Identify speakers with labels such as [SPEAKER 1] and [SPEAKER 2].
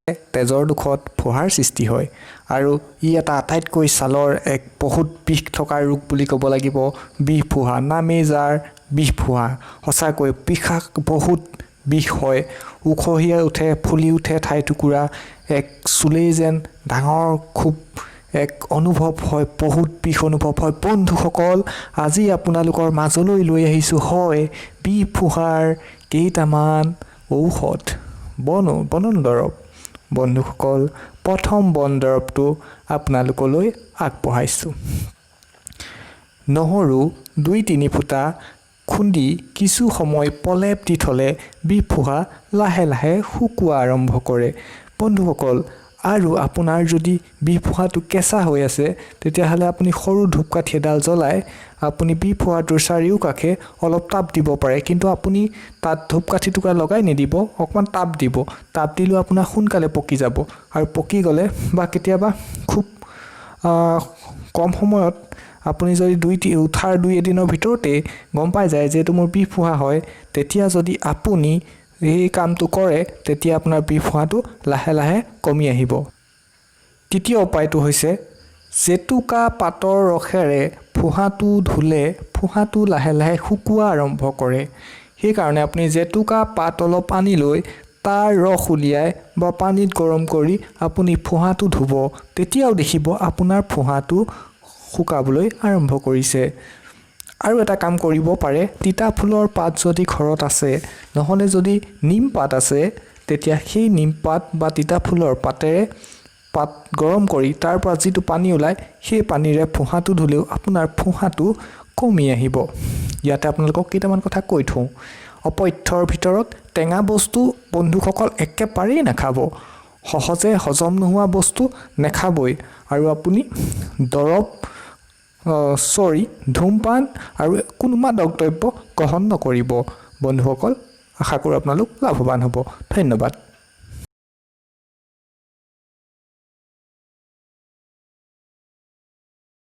[SPEAKER 1] তেজৰ দুখত ফুহাৰ সৃষ্টি হয় আৰু ই এটা আটাইতকৈ ছালৰ এক বহুত বিষ থকা ৰোগ বুলি ক'ব লাগিব বিষ ফুহা নামেই যাৰ বিষ ফুহা সঁচাকৈ বিষাক্ত বহুত বিষ হয় উখহিয়াই উঠে ফুলি উঠে ঠাই টুকুৰা এক চুলেই যেন ডাঙৰ খুব এক অনুভৱ হয় বহুত বিষ অনুভৱ হয় বন্ধুসকল আজি আপোনালোকৰ মাজলৈ লৈ আহিছোঁ হয় বিষ ফুহাৰ কেইটামান ঔষধ বনন দৰৱ বন্ধুসকল প্ৰথম বন দৰৱটো আপোনালোকলৈ আগবঢ়াইছোঁ নহৰু 2-3 ফুটা খুন্দি কিছু সময় পলেপ দি থলে বিষ ফুহা লাহে লাহে শুকুৱা আৰম্ভ কৰে বন্ধুসকল আৰু আপোনাৰ যদি বিষ ফুহাটো কেঁচা হৈ আছে তেতিয়াহ'লে আপুনি সৰু ধূপকাঠি এডাল জ্বলাই আপুনি বিষ ফুহাটোৰ চাৰিওকাষে অলপ তাপ দিব পাৰে কিন্তু আপুনি তাত ধূপকাঠি টুকুৰা লগাই নিদিব অকমান তাপ দিব তাপ দিলে আপোনাৰ সোনকালে পকি যাব আৰু পকি গ'লে বা কেতিয়াবা খুব কম সময়ত আপুনি যদি উঠাৰ 2 দিনৰ ভিতৰতে গম পাই যায় যে মোৰ বিষ ফুহা হয় তেতিয়া যদি আপুনি এই কামটো কৰে তেতিয়া আপোনাৰ বিষ ফুহাটো লাহে লাহে কমি আহিব তৃতীয় উপায়টো হৈছে জেতুকা পাতৰ ৰসেৰে ফুহাটো ধুলে ফুহাটো লাহে লাহে শুকুৱা আৰম্ভ কৰে সেই কাৰণে আপুনি জেতুকা পাত অলপ আনি লৈ তাৰ ৰস উলিয়াই বা পানীত গৰম কৰি আপুনি ফুহাটো ধুব তেতিয়াও দেখিব আপোনাৰ ফুহাটো শুকাবলৈ আৰম্ভ কৰিছে আৰু এটা কাম কৰিব পাৰে তিতা ফুলৰ পাত যদি ঘৰত আছে নহলে যদি নিম পাত আছে তেতিয়া সেই নিম পাত বা তিতা ফুলৰ পাতেৰে পাত গৰম কৰি তাৰ পৰা যিটো পানী ওলাই সেই পানীৰে ফুহাটো ধুলেও আপোনাৰ ফুহাটো কমি আহিব ইয়াতে আপোনালোকক কেইটামান কথা কৈ থওঁ অপথ্যৰ ভিতৰত টেঙা বস্তু বন্ধুসকল একেবাৰেই নাখাব সহজে হজম নোহোৱা বস্তু নাখাবই আৰু আপুনি দৰৱ ধূমপান আৰু কোনো মাদক দ্ৰব্য গ্ৰহণ নকৰিব বন্ধুসকল আশা কৰোঁ আপোনালোক লাভৱান হ'ব ধন্যবাদ